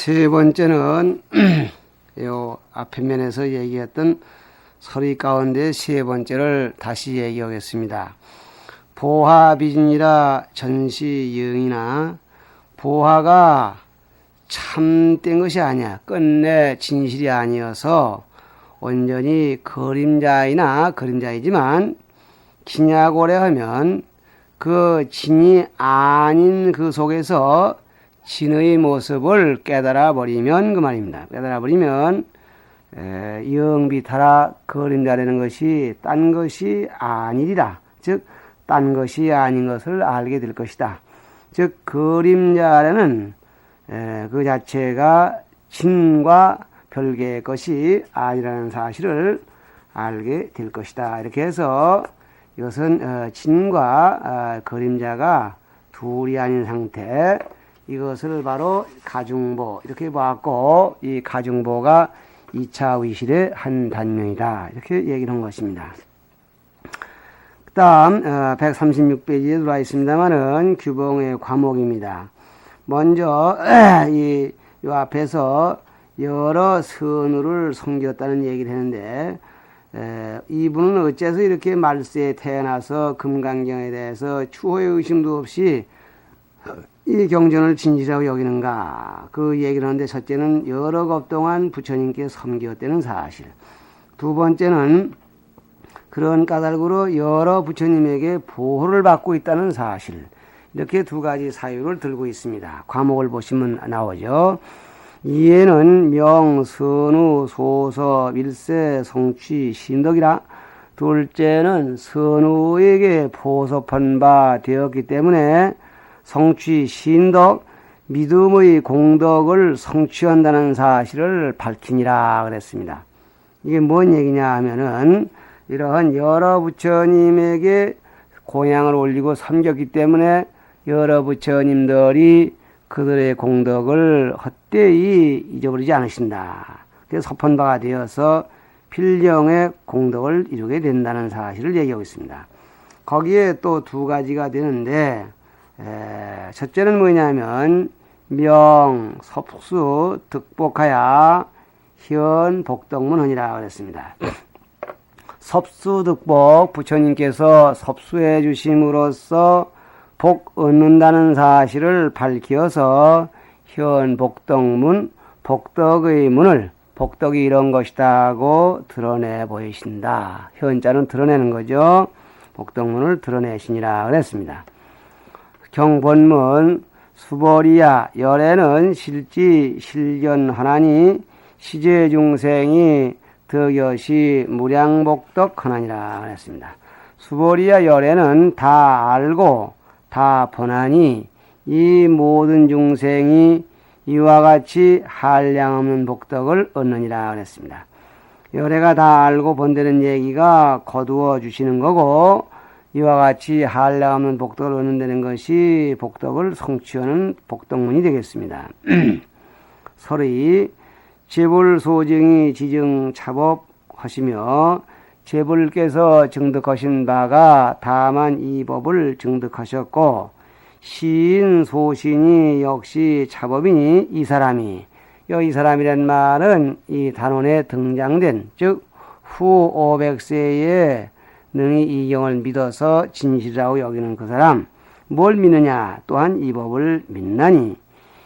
세 번째는 요 앞에 면에서 얘기했던 서리 가운데 세 번째를 다시 얘기하겠습니다. 보화비진이라 전시영이나 보화가 참된 것이 아니야. 끝내 진실이 아니어서 온전히 그림자이지만 기냐고래 하면 그 진이 아닌 그 속에서 진의 모습을 깨달아 버리면 그 말입니다. 깨달아 버리면 영비타라 그림자라는 것이 딴 것이 아니리라. 즉 딴 것이 아닌 것을 알게 될 것이다. 즉 그림자라는 그 자체가 진과 별개의 것이 아니라는 사실을 알게 될 것이다. 이렇게 해서 이것은 진과 그림자가 둘이 아닌 상태, 이것을 바로 가중보 이렇게 보았고, 이 가중보가 2차 의실의 한 단면이다. 이렇게 얘기를 한 것입니다. 그 다음 136페이지에 들어와 있습니다만은 규봉의 과목입니다. 먼저 이 앞에서 여러 선우를 섬겼다는 얘기를 했는데, 이분은 어째서 이렇게 말세에 태어나서 금강경에 대해서 추호의 의심도 없이 이 경전을 진실하고 여기는가, 그 얘기를 하는데, 첫째는 여러 급 동안 부처님께 섬기었다는 사실, 두 번째는 그런 까닭으로 여러 부처님에게 보호를 받고 있다는 사실, 이렇게 두 가지 사유를 들고 있습니다. 과목을 보시면 나오죠. 이에는 명, 선우, 소서, 밀세, 성취, 신덕이라. 둘째는 선우에게 보섭한 바 되었기 때문에 성취, 신덕, 믿음의 공덕을 성취한다는 사실을 밝히니라 그랬습니다. 이게 뭔 얘기냐 하면은, 이러한 여러 부처님에게 공양을 올리고 섬겼기 때문에 여러 부처님들이 그들의 공덕을 헛되이 잊어버리지 않으신다. 그래서 섭헌바가 되어서 필경의 공덕을 이루게 된다는 사실을 얘기하고 있습니다. 거기에 또 두 가지가 되는데, 첫째는 뭐냐면 명, 섭수, 득복하야 현 복덕문헌이라 그랬습니다. 섭수 득복, 부처님께서 섭수해 주심으로써 복 얻는다는 사실을 밝혀서 현 복덕문, 복덕의 문을, 복덕이 이런 것이다고 드러내 보이신다. 현자는 드러내는 거죠. 복덕문을 드러내시니라 그랬습니다. 경본문 수보리야 열애는 실지 실견하나니 시제중생이 덕여시 무량복덕하나니라 그랬습니다. 수보리야 열애는 다 알고 다 보나니 이 모든 중생이 이와 같이 한량없는 복덕을 얻느니라 그랬습니다. 열애가 다 알고 본다는 얘기가 거두어 주시는 거고, 이와 같이 한량없는 복덕을 얻는다는 것이 복덕을 성취하는 복덕문이 되겠습니다. 서리 재불소증이 지증 차법하시며, 재불께서 증득하신 바가 다만 이 법을 증득하셨고, 시인 소신이 역시 차법이니 이 사람이, 이 사람이란 말은 이 단원에 등장된, 즉 후 500세에 능히 이 경을 믿어서 진실이라고 여기는 그 사람, 뭘 믿느냐? 또한 이 법을 믿나니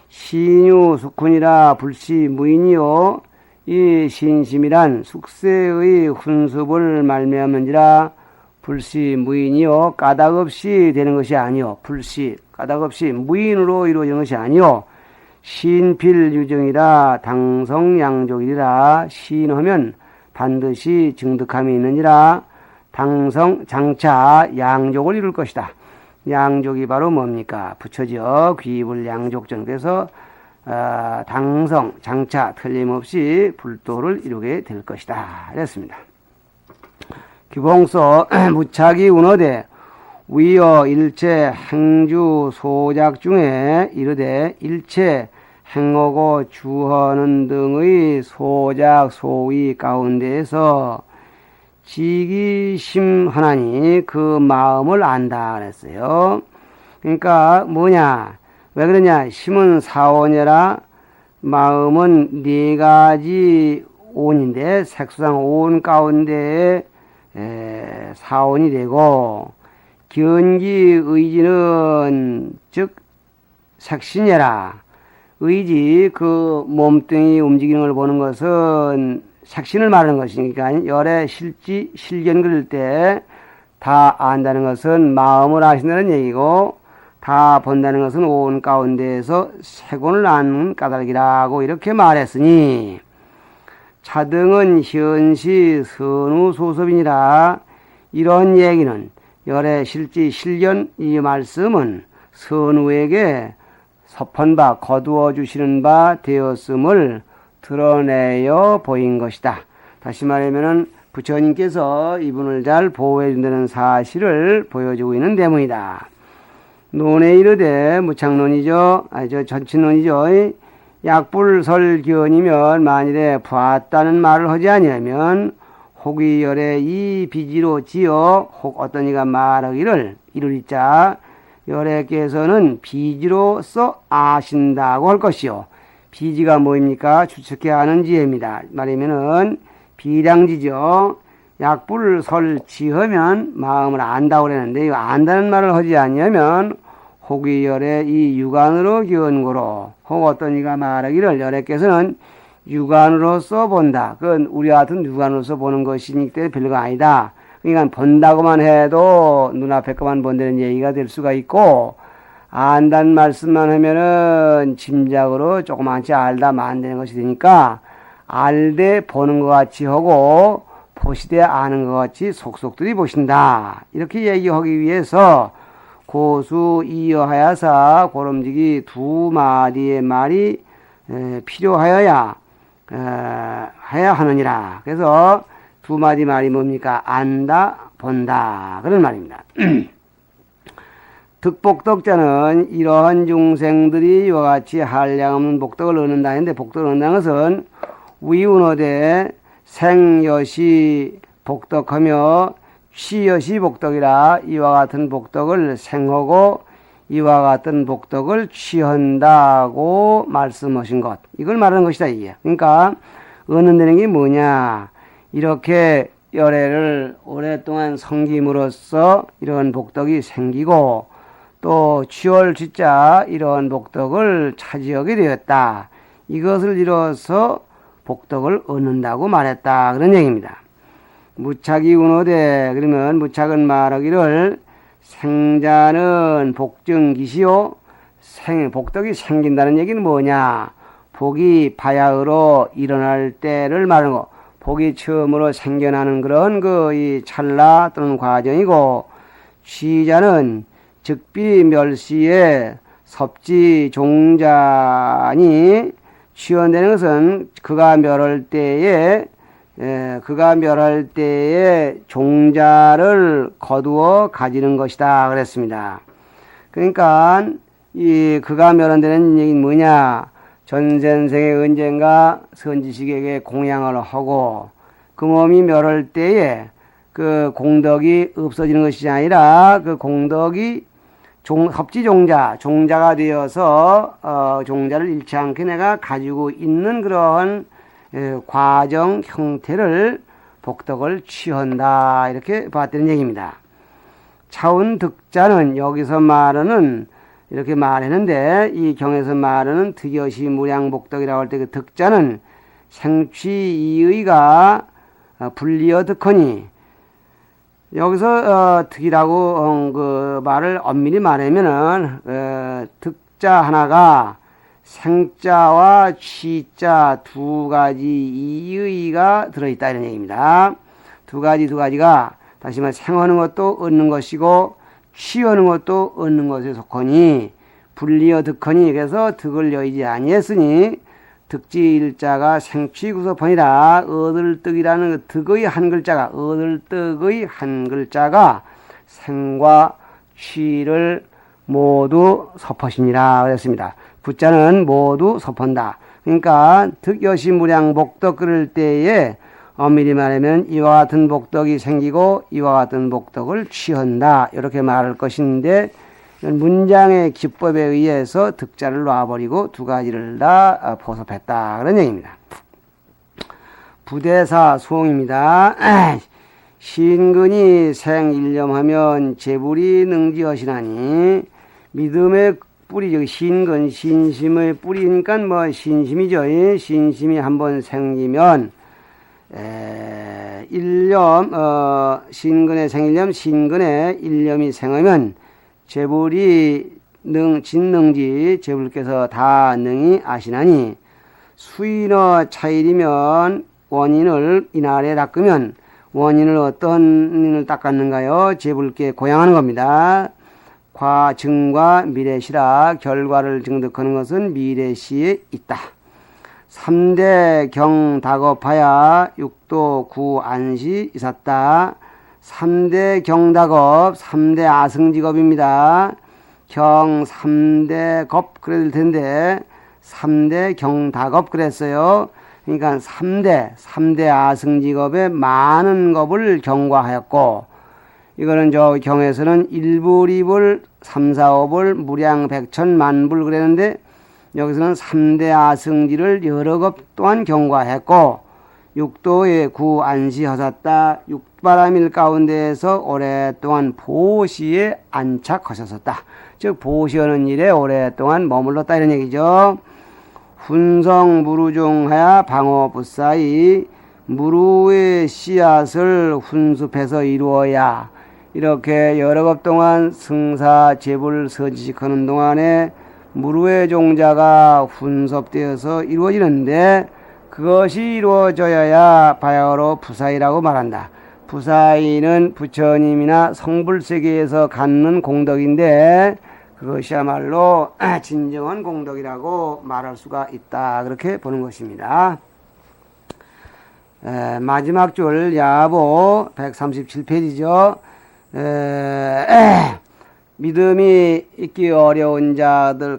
신유 숙훈이라 불시 무인이요, 이 신심이란 숙세의 훈습을 말미암은지라 불시 무인이요, 까닭없이 되는 것이 아니요, 불시 까닭없이 무인으로 이루어지는 것이 아니요, 신필유정이라 당성양족이라. 시인하면 반드시 증득함이 있느니라. 당성 장차 양족을 이룰 것이다. 양족이 바로 뭡니까? 부처죠. 귀불 양족정 돼서 당성 장차 틀림없이 불도를 이루게 될 것이다. 이랬습니다. 규봉서 무차기 운어대 위어 일체 행주 소작 중에 이르되 일체 행하고 주하는 등의 소작 소위 가운데에서 지기심하나니 그 마음을 안다 그랬어요. 그러니까 뭐냐, 왜 그러냐, 심은 사원이라 마음은 네 가지 온인데 색수상 온 가운데에 사온이 되고 견기 의지는 즉 색신이라 의지 그 몸뚱이 움직이는 걸 보는 것은 색신을 말하는 것이니까 열의 실지 실견 그릴 때 다 안다는 것은 마음을 아신다는 얘기고 다 본다는 것은 온 가운데에서 색온을 아는 까닭이라고 이렇게 말했으니 차등은 현시 선우소섭이니라. 이런 얘기는 열의 실지 실견 이 말씀은 선우에게 섭한 바 거두어 주시는 바 되었음을 드러내어 보인 것이다. 다시 말하면은 부처님께서 이분을 잘 보호해 준다는 사실을 보여주고 있는 대문이다. 논에 이르되 무창론이죠. 전친론이죠. 약불설견이면 만일에 보았다는 말을 하지 아니하면 혹이 열에 이 비지로 지어 혹 어떤 이가 말하기를 이르리자 열애께서는 비지로써 아신다고 할 것이요. 비지가 뭐입니까? 추측해야 하는 지혜입니다. 말하면은 비량지죠. 약불을 설치하면 마음을 안다고 그랬는데, 이거 안다는 말을 하지 아니하면 혹이 열에 이 육안으로 견고로 혹 어떤 이가 말하기를 열애께서는 육안으로서 본다. 그건 우리 같은 육안으로서 보는 것이기 때문에 별거 아니다. 그러니까 본다고만 해도 눈앞에 것만 본다는 얘기가 될 수가 있고, 안다는 말씀만 하면은 짐작으로 조그만치 알다 만드는 것이 되니까 알되 보는 것 같이 하고 보시되 아는 것 같이 속속들이 보신다. 이렇게 얘기하기 위해서 고수 이어하야사 고름지기 두 마디의 말이 필요하여야 해야 하느니라. 그래서 두 마디 말이 뭡니까? 안다, 본다. 그런 말입니다. 득복덕자는 이러한 중생들이 이와 같이 한량없는 복덕을 얻는다 했는데, 복덕을 얻는다는 것은 위운어대 생여시 복덕하며 취여시 복덕이라. 이와 같은 복덕을 생하고 이와 같은 복덕을 취한다고 말씀하신 것, 이걸 말하는 것이다 이게. 그러니까 얻는다는 게 뭐냐, 이렇게 열애를 오랫동안 섬김으로써 이런 복덕이 생기고 또 취월 취자 이런 복덕을 차지하게 되었다. 이것을 이뤄서 복덕을 얻는다고 말했다. 그런 얘기입니다. 무착이 운호대. 그러면 무착은 말하기를 생자는 복증기시요. 복덕이 생긴다는 얘기는 뭐냐, 복이 바야흐로 일어날 때를 말하는 거, 복이 처음으로 생겨나는 그런 이 찰나 또는 과정이고, 취자는 즉비 멸시에 섭지 종자니, 취원되는 것은 그가 멸할 때에 종자를 거두어 가지는 것이다 그랬습니다. 그러니까 이 그가 멸한다는 얘기는 뭐냐, 전생생에 언젠가 선지식에게 공양을 하고 그 몸이 멸할 때에 그 공덕이 없어지는 것이 아니라 그 공덕이 종자가 되어서 종자를 잃지 않게 내가 가지고 있는 그런 과정 형태를 복덕을 취한다, 이렇게 봤다는 얘기입니다. 차운 득자는 여기서 말하는, 이렇게 말했는데 이 경에서 말하는 득여시 무량복덕이라고 할 때 그 득자는 생취이의가 불리어 득하니, 여기서 득이라고 그 말을 엄밀히 말하면은 득자 하나가 생자와 취자 두 가지 이의가 들어있다 이런 얘기입니다. 두 가지가 다시 말해 생하는 것도 얻는 것이고 취하는 것도 얻는 것에 속하니 불리어 득하니, 그래서 득을 여의지 아니했으니 득지일자가 생취구섭하니라. 얻을 떡이라는 그 득의 한 글자가, 얻을 떡의 한 글자가 생과 취를 모두 섭하시니라 그랬습니다. 부자는 모두 섭한다. 그러니까 득여시무량 복덕 그럴 때에 엄밀히 말하면 이와 같은 복덕이 생기고 이와 같은 복덕을 취한다, 이렇게 말할 것인데 문장의 기법에 의해서 득자를 놔버리고 두 가지를 다 포섭했다. 그런 얘기입니다. 부대사 수홍입니다. 신근이 생일념하면 재불이 능지하시나니 믿음의 뿌리, 신근, 신심의 뿌리니까 뭐 신심이죠. 신심이 한번 생기면 일념, 신근의 생일념, 신근의 일념이 생하면 재불이 진능지 재불께서 다 능히 아시나니 수인어 차일이면 원인을 이날에 닦으면 원인을 어떤 인을 닦았는가요? 재불께 고양하는 겁니다. 과증과 미래시라 결과를 증득하는 것은 미래시에 있다. 3대 경다겁하야 6도 구안시 있었다. 3대 경다겁, 3대 아승직업입니다. 경 3대 겁 그래야 될 텐데 3대 경다겁 그랬어요. 그러니까 3대 아승직업에 많은 겁을 경과하였고, 이거는 저 경에서는 1불, 2불, 3, 4, 5불, 무량, 백천, 만불 그랬는데, 여기서는 3대 아승지를 여러 겁 또한 경과했고, 6도에 구안시하셨다. 6바람일 가운데에서 오랫동안 보시에 안착하셨었다. 즉 보시하는 일에 오랫동안 머물렀다 이런 얘기죠. 훈성 무루종하야 방어부사이 무루의 씨앗을 훈습해서 이루어야, 이렇게 여러 겁 동안 승사 제불 서지식하는 동안에 무루의 종자가 훈섭되어서 이루어지는데, 그것이 이루어져야 바야흐로 부사이라고 말한다. 부사이는 부처님이나 성불세계에서 갖는 공덕인데 그것이야말로 진정한 공덕이라고 말할 수가 있다. 그렇게 보는 것입니다. 마지막 줄 야보 137페이지죠. 믿음이 있기 어려운 자들,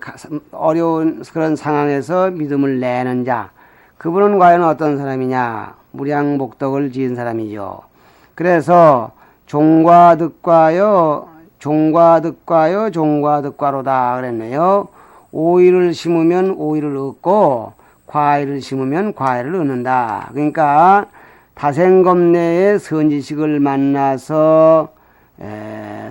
어려운 그런 상황에서 믿음을 내는 자, 그분은 과연 어떤 사람이냐? 무량복덕을 지은 사람이죠. 그래서 종과 득과요, 종과득과로다 그랬네요. 오이를 심으면 오이를 얻고 과일을 심으면 과일을 얻는다. 그러니까 다생겁내에 선지식을 만나서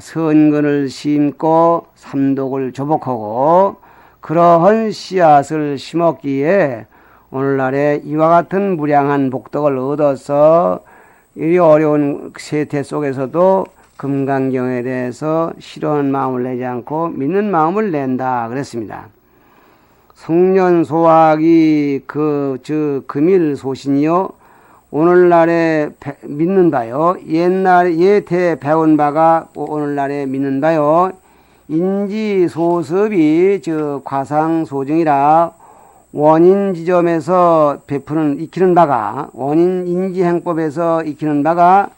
선근을 심고 삼독을 조복하고 그러한 씨앗을 심었기에 오늘날에 이와 같은 무량한 복덕을 얻어서 이 어려운 세태 속에서도 금강경에 대해서 싫어하는 마음을 내지 않고 믿는 마음을 낸다 그랬습니다. 성년소학이 금일소신이요, 오늘날에 믿는 바요, 예태 배운 바가 오늘날에 믿는 바요, 인지소습이 과상소증이라 원인 지점에서 익히는 바가, 원인 인지행법에서 익히는 바가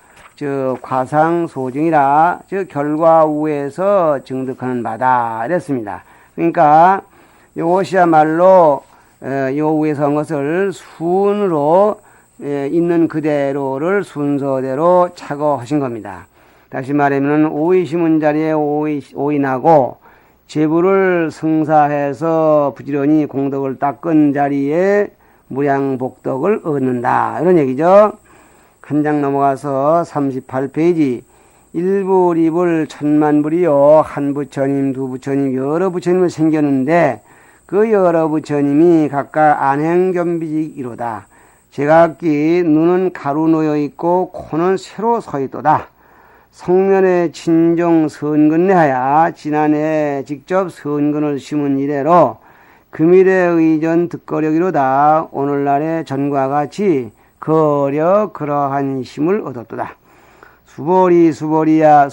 과상소증이라 결과우에서 증득하는 바다 이랬습니다. 그러니까 이것이야말로 요 위에서 한 것을 순으로 있는 그대로를 순서대로 착오하신 겁니다. 다시 말하면 오이 심은 자리에 오이 나고 제부를 승사해서 부지런히 공덕을 닦은 자리에 무량복덕을 얻는다 이런 얘기죠. 한 장 넘어가서 38페이지. 1불, 2불, 천만불이요, 한 부처님, 두 부처님, 여러 부처님을 생겼는데 그 여러 부처님이 각각 안행견비직이로다. 제각기 눈은 가루 놓여 있고 코는 새로 서 있도다. 성면에 진정 선근내하야 지난해 직접 선근을 심은 이래로 금일에 의전 득거력이로다. 오늘날의 전과 같이 거려 그러한 힘을 얻었도다. 수보리야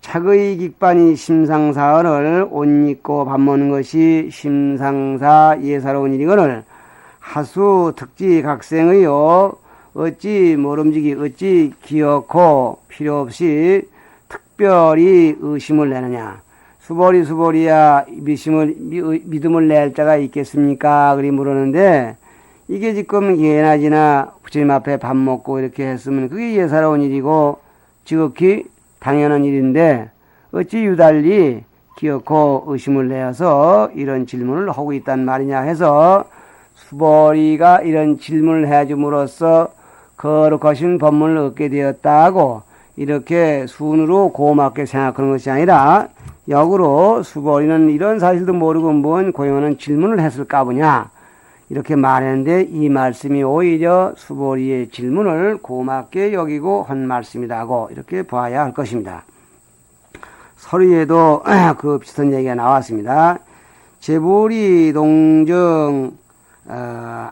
착의 깃반이 심상사언을 옷 입고 밥 먹는 것이 심상사 예사로운 일이거늘 하수 특지 각생의요, 어찌 모름지기 어찌 기어코 필요없이 특별히 의심을 내느냐. 수보리야 믿음을 낼 자가 있겠습니까? 그리 물었는데, 이게 지금 예나 지나 부처님 앞에 밥 먹고 이렇게 했으면 그게 예사로운 일이고 지극히 당연한 일인데 어찌 유달리 기어코 의심을 내어서 이런 질문을 하고 있단 말이냐 해서 수보리가 이런 질문을 해줌으로써 거룩하신 법문을 얻게 되었다고 이렇게 순으로 고맙게 생각하는 것이 아니라 역으로 수보리는 이런 사실도 모르고 뭔 고용하는 질문을 했을까 보냐 이렇게 말했는데 이 말씀이 오히려 수보리의 질문을 고맙게 여기고 한 말씀이라고 이렇게 봐야 할 것입니다. 서리에도 그 비슷한 얘기가 나왔습니다. 재불이 동정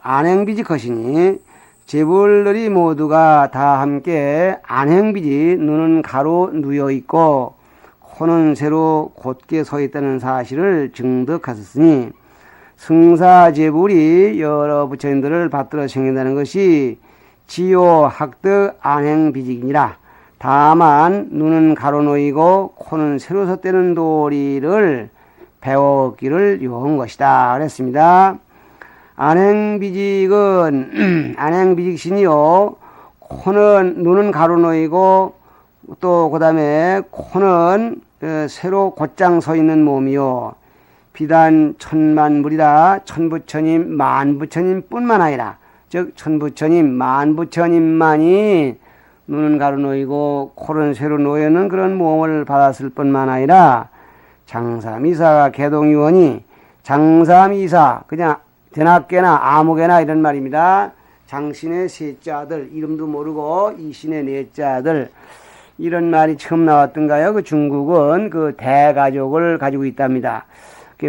안행비직하시니 재불들이 모두가 다 함께 안행비직 눈은 가로 누여있고 코는 세로 곧게 서 있다는 사실을 증득하셨으니 승사재불이 여러 부처님들을 받들어 생긴다는 것이 지요 학득 안행비직이니라. 다만 눈은 가로 놓이고 코는 세로 섰다는 도리를 배웠기를 요한 것이다 그랬습니다. 안행비직은 안행비직신이요 눈은 가로 놓이고 또 그 다음에 코는 세로 곧장 서 있는 몸이요 비단 천만불이라 천부처님 만부처님 뿐만 아니라 즉 천부처님 만부처님만이 눈은 가로 놓이고 코는 세로 놓여는 그런 몸을 받았을 뿐만 아니라 장삼이사가 개동의원이 장삼이사 그냥 대낮게나 아무개나 이런 말입니다. 장신의 셋째 아들 이름도 모르고 이신의 넷째 아들 이런 말이 처음 나왔던가요? 그 중국은 그 대가족을 가지고 있답니다.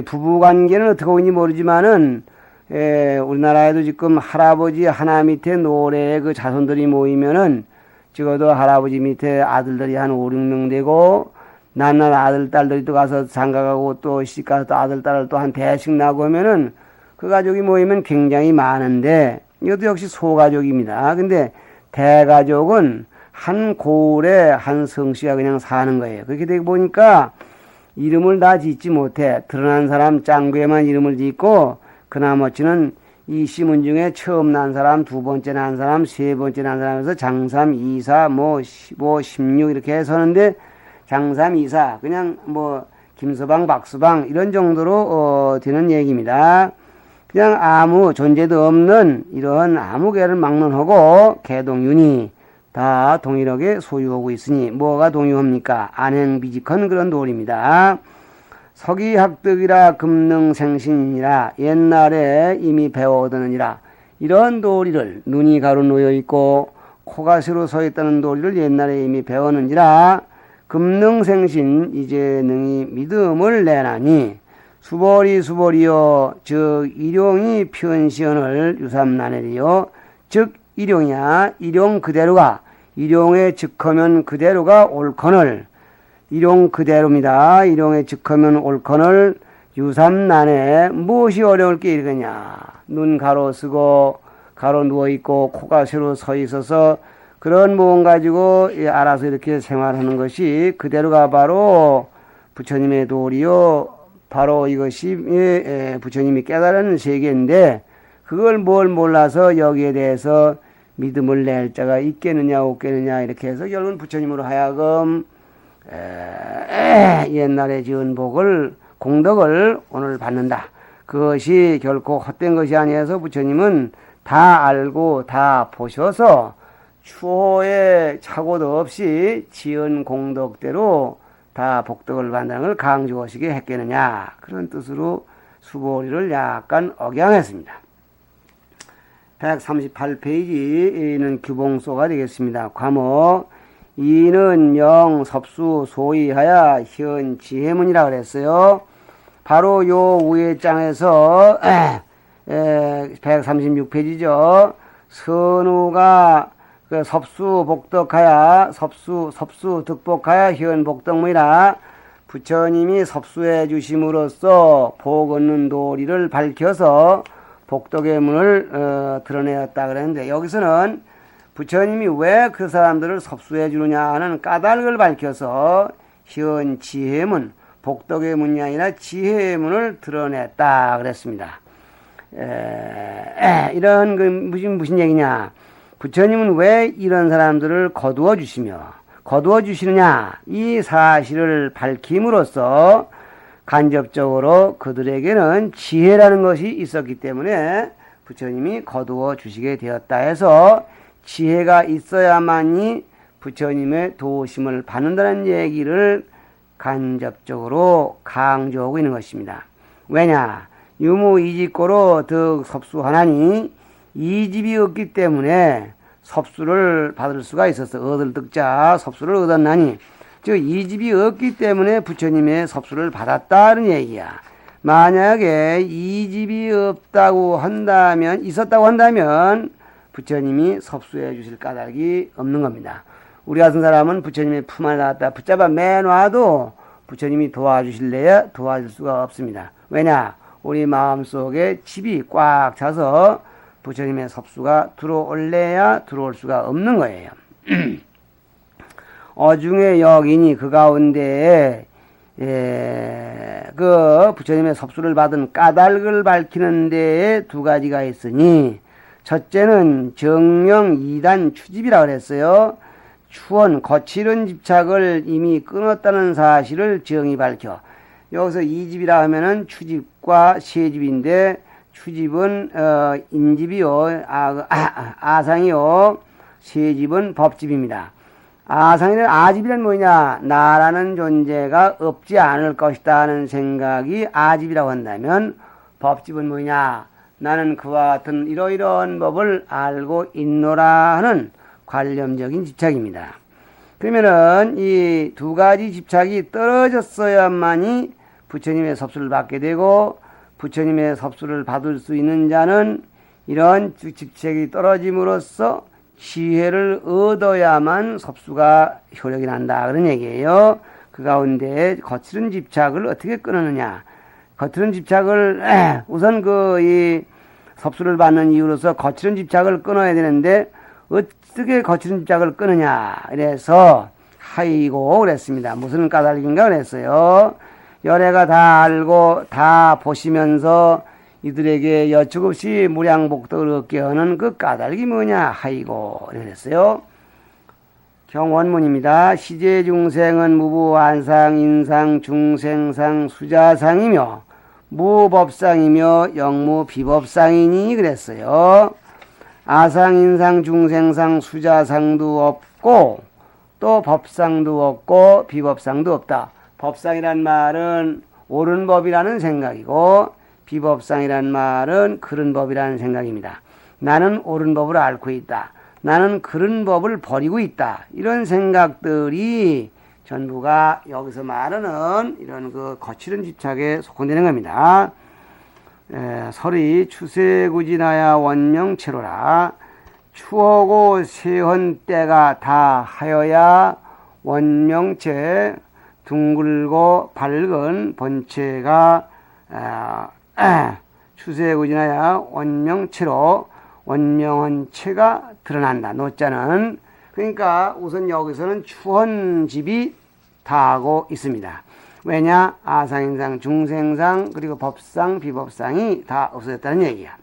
부부관계는 어떻게 하는지 모르지만은 우리나라에도 지금 할아버지 하나 밑에 노래의 그 자손들이 모이면은 적어도 할아버지 밑에 아들들이 한 5, 6명 되고 난난 아들 딸들이 또 가서 장가가고 또 시집가서 또 아들 딸을 또 한 대씩 나고 하면은 그 가족이 모이면 굉장히 많은데 이것도 역시 소가족입니다. 근데 대가족은 한 고을에 한 성씨가 그냥 사는 거예요. 그렇게 되고 보니까 이름을 다 짓지 못해 드러난 사람 짱구에만 이름을 짓고 그나머지는 이 시문 중에 처음 난 사람, 두 번째 난 사람, 세 번째 난 사람에서 장삼, 이사, 15, 16 이렇게 해서는데 장삼, 이사 그냥 김서방, 박서방 이런 정도로 되는 얘기입니다. 그냥 아무 존재도 없는 이런 아무 개를 막론하고 개동윤이 다 동일하게 소유하고 있으니 뭐가 동유합니까? 안행비직한 그런 도리입니다. 서기학득이라 금능생신이라 옛날에 이미 배워오더느니라 이런 도리를 눈이 가로 놓여있고 코가 세로 서 있다는 도리를 옛날에 이미 배웠는지라 금능생신 이제 능히 믿음을 내나니 수보리여 즉 일용이 편시언을 유삼나내리요 즉 일용이야 일용 그대로가 일용에 즉하면 그대로가 옳거늘 일용 그대로입니다. 일용에 즉하면 옳거늘 유삼난에 무엇이 어려울 게 이르겠냐. 눈 가로 쓰고 가로 누워있고 코가 세로 서 있어서 그런 몸 가지고 알아서 이렇게 생활하는 것이 그대로가 바로 부처님의 도리요 바로 이것이 부처님이 깨달은 세계인데 그걸 뭘 몰라서 여기에 대해서 믿음을 낼 자가 있겠느냐 없겠느냐 이렇게 해서 결국은 부처님으로 하여금 옛날에 지은 복을 공덕을 오늘 받는다. 그것이 결코 헛된 것이 아니어서 부처님은 다 알고 다 보셔서 추호에 착오도 없이 지은 공덕대로 다 복덕을 받는다는 걸 강조하시게 했겠느냐 그런 뜻으로 수보리를 약간 억양했습니다. 138페이지는 규봉소가 되겠습니다. 과목 이는 영 섭수 소이하야 현 지혜문이라 그랬어요. 바로 요 위에 장에서 136페이지죠. 선우가 그 섭수 복덕하야 섭수 득복하야 현 복덕문이라 부처님이 섭수해 주심으로써 복 얻는 도리를 밝혀서 복덕의 문을 드러내었다 그랬는데 여기서는 부처님이 왜 그 사람들을 섭수해 주느냐 하는 까닭을 밝혀서 현 지혜문 복덕의 문이 아니라 지혜의 문을 드러냈다 그랬습니다. 이런 무슨 얘기냐. 부처님은 왜 이런 사람들을 거두어 주시며 거두어 주시느냐 이 사실을 밝힘으로써 간접적으로 그들에게는 지혜라는 것이 있었기 때문에 부처님이 거두어 주시게 되었다 해서 지혜가 있어야만이 부처님의 도심을 받는다는 얘기를 간접적으로 강조하고 있는 것입니다. 왜냐? 유무 이집고로 득 섭수하나니 이집이 없기 때문에 섭수를 받을 수가 있었어. 얻을 득자 섭수를 얻었나니 즉 이집이 없기 때문에 부처님의 섭수를 받았다는 얘기야. 만약에 이집이 없다고 한다면 있었다고 한다면 부처님이 섭수해 주실 까닭이 없는 겁니다. 우리 같은 사람은 부처님의 품 안에 닿았다 붙잡아 매놔도 부처님이 도와주실래야 도와줄 수가 없습니다. 왜냐? 우리 마음속에 집이 꽉 차서 부처님의 섭수가 들어올래야 들어올 수가 없는 거예요. 어중에 여기니 그 가운데에 그 부처님의 섭수를 받은 까닭을 밝히는 데에 두 가지가 있으니 첫째는 정령 2단 추집이라 그랬어요. 추원 거칠은 집착을 이미 끊었다는 사실을 정이 밝혀 여기서 이집이라 하면은 추집과 세집인데 추집은 인집이요 아상이요 세집은 법집입니다. 아집이란 뭐냐? 나라는 존재가 없지 않을 것이다 하는 생각이 아집이라고 한다면 법집은 뭐냐? 나는 그와 같은 이러이러한 법을 알고 있노라 하는 관념적인 집착입니다. 그러면은 이 두 가지 집착이 떨어졌어야만이 부처님의 섭수를 받게 되고 부처님의 섭수를 받을 수 있는 자는 이런 집착이 떨어짐으로써 지혜를 얻어야만 섭수가 효력이 난다 그런 얘기예요. 그 가운데 거칠은 집착을 어떻게 끊느냐? 거칠은 집착을 우선 이 섭수를 받는 이유로서 거칠은 집착을 끊어야 되는데 어떻게 거칠은 집착을 끊느냐? 그래서 하이고 그랬습니다. 무슨 까닭인가 그랬어요. 열애가 다 알고 다 보시면서 이들에게 여측 없이 무량복덕을 얻게 하는 그 까닭이 뭐냐? 하이고 그랬어요. 경원문입니다. 시제중생은 무부안상, 인상, 중생상, 수자상이며 무법상이며 영무비법상이니 그랬어요. 아상, 인상, 중생상, 수자상도 없고 또 법상도 없고 비법상도 없다. 법상이란 말은 옳은 법이라는 생각이고 비법상이란 말은 그른 법이라는 생각입니다. 나는 옳은 법을 앓고 있다. 나는 그른 법을 버리고 있다. 이런 생각들이 전부가 여기서 말하는 이런 그 거칠은 집착에 속한되는 겁니다. 설이 추세구진하야 원명체로라. 추하고 세헌 때가 다 하여야 원명체 둥글고 밝은 본체가 추세구진하야 원명체로 원명한 체가 드러난다. 노자는 그러니까 우선 여기서는 추헌집이 다하고 있습니다. 왜냐? 아상인상, 중생상, 그리고 법상, 비법상이 다 없어졌다는 얘기야.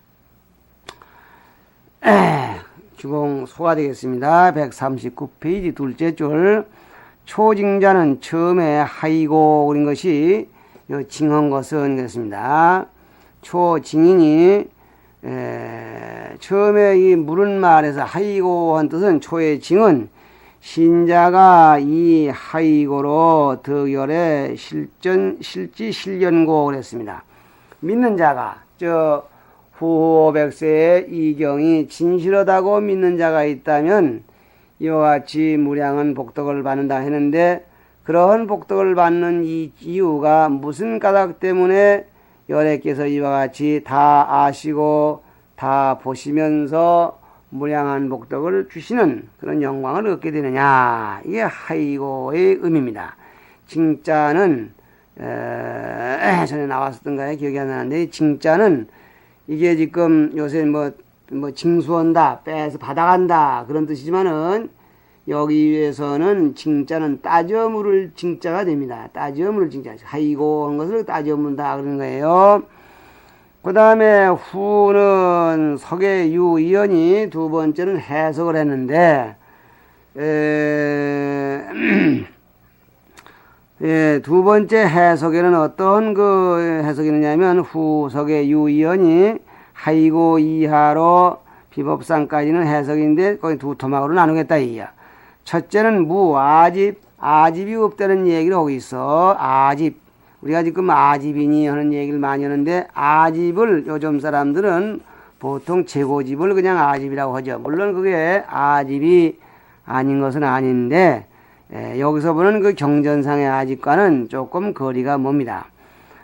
주공 소화되겠습니다. 139페이지 둘째 줄. 초징자는 처음에 하이고 그린 것이 징한 것은 그렇습니다. 초징인이 처음에 이 물은 말에서 하이고 한 뜻은 초의 징은 신자가 이 하이고로 덕열에 실지 실견고 그랬습니다. 믿는 자가 후호백세의 이경이 진실하다고 믿는 자가 있다면 이와 같이 무량한 복덕을 받는다 했는데 그러한 복덕을 받는 이 이유가 무슨 까닭 때문에 열애께서 이와 같이 다 아시고 다 보시면서 무량한 복덕을 주시는 그런 영광을 얻게 되느냐. 이게 하이고의 의미입니다. 징자는 전에 나왔었던가요? 기억이 안 나는데 징자는 이게 지금 요새 뭐 징수한다, 빼서 받아간다 그런 뜻이지만은 여기에서는 징자는 따져 물을 징자가 됩니다. 따져 물을 징자. 하이고 한 것을 따져 물다 그러는 거예요. 그 다음에 후는 석의 유이연이 두 번째는 해석을 했는데 예, 두 번째 해석에는 어떤 그 해석이 있느냐면 후석의 유의언이 하이고 이하로 비법상까지는 해석인데 거기 두 토막으로 나누겠다 이야. 첫째는 무아집, 아집이 없다는 얘기를 하고 있어. 아집. 우리가 지금 아집이니 하는 얘기를 많이 하는데 아집을 요즘 사람들은 보통 재고집을 그냥 아집이라고 하죠. 물론 그게 아집이 아닌 것은 아닌데 여기서 보는 그 경전상의 아집과는 조금 거리가 멉니다.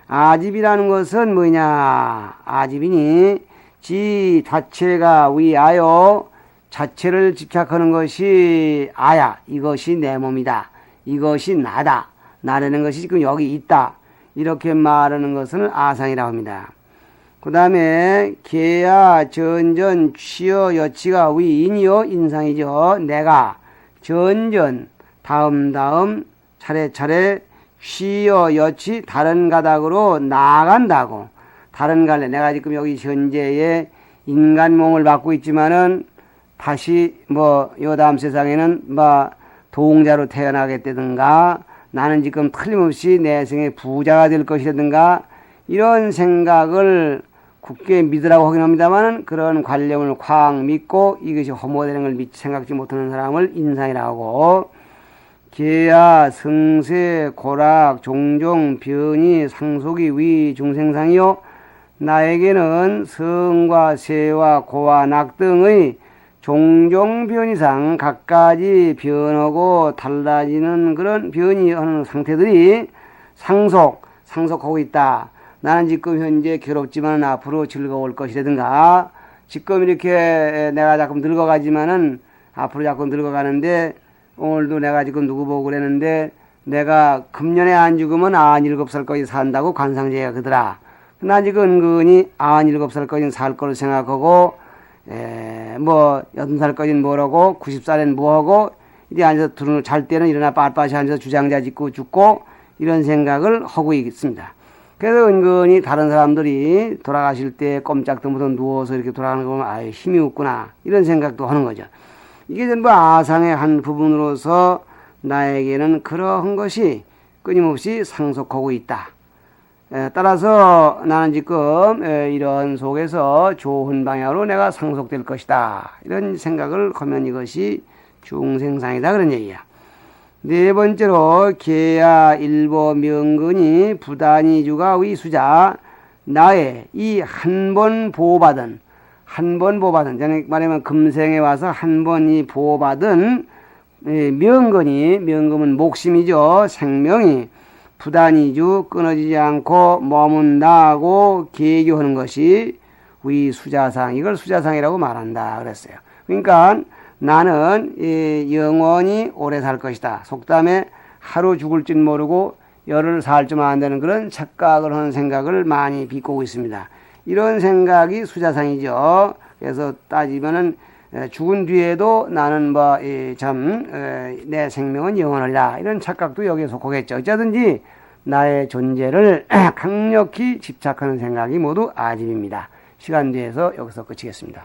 아집이라는 것은 뭐냐? 아집이니 지 자체가 위하여 자체를 집착하는 것이 아야. 이것이 내 몸이다. 이것이 나다. 나라는 것이 지금 여기 있다. 이렇게 말하는 것은 아상이라고 합니다. 그 다음에 개야 전전 취여 여치가 위인이요 인상이죠. 내가 전전 다음 차례차례 취여 여치 다른 가닥으로 나아간다고. 다른 갈래. 내가 지금 여기 현재의 인간 몸을 받고 있지만은 다시 요 다음 세상에는 도웅자로 태어나겠다든가 나는 지금 틀림없이 내 생에 부자가 될 것이라든가 이런 생각을 굳게 믿으라고 하긴 합니다만 그런 관념을 확 믿고 이것이 허무되는 걸 생각지 못하는 사람을 인상이라고 하고 계야 성세 고락 종종 변이 상속이 위 중생상이요 나에게는 성과 세와 고와 낙 등의 종종 변이상 각가지 변하고 달라지는 그런 변이하는 상태들이 상속하고 있다. 나는 지금 현재 괴롭지만 앞으로 즐거울 것이라든가 지금 이렇게 내가 자꾸 늙어가지만은 앞으로 자꾸 늙어가는데 오늘도 내가 지금 누구 보고 그랬는데 내가 금년에 안 죽으면 97살까지 산다고 관상제가 그더라. 나 지금 은근히 97살까지 살 거로 생각하고 80살까지는 뭐라고 90살엔 뭐하고 이제 앉아서 잘 때는 일어나 빳빳이 앉아서 주장자 짓고 죽고 이런 생각을 하고 있습니다. 그래서 은근히 다른 사람들이 돌아가실 때 꼼짝도 못하고 누워서 이렇게 돌아가는 거 보면 아유 힘이 없구나 이런 생각도 하는 거죠. 이게 전부 아상의 한 부분으로서 나에게는 그러한 것이 끊임없이 상속하고 있다. 따라서 나는 지금 이런 속에서 좋은 방향으로 내가 상속될 것이다. 이런 생각을 하면 이것이 중생상이다 그런 얘기야. 네 번째로 계야 일보 명근이 부단이주가 위수자 나의 이 한 번 보호받은 전에 말하면 금생에 와서 한 번 이 보호받은 명금은 목심이죠. 생명이 부단이주 끊어지지 않고 머문다고 계교하는 것이 위수자상 이걸 수자상이라고 말한다 그랬어요. 그러니까 나는 영원히 오래 살 것이다. 속담에 하루 죽을 줄 모르고 열흘 살 줄 안다는 그런 착각을 하는 생각을 많이 비꼬고 있습니다. 이런 생각이 수자상이죠. 그래서 따지면은 죽은 뒤에도 나는 내 생명은 영원하리라. 이런 착각도 여기에 속하겠죠. 어쩌든지 나의 존재를 강력히 집착하는 생각이 모두 아집입니다. 시간 뒤에서 여기서 끝이겠습니다.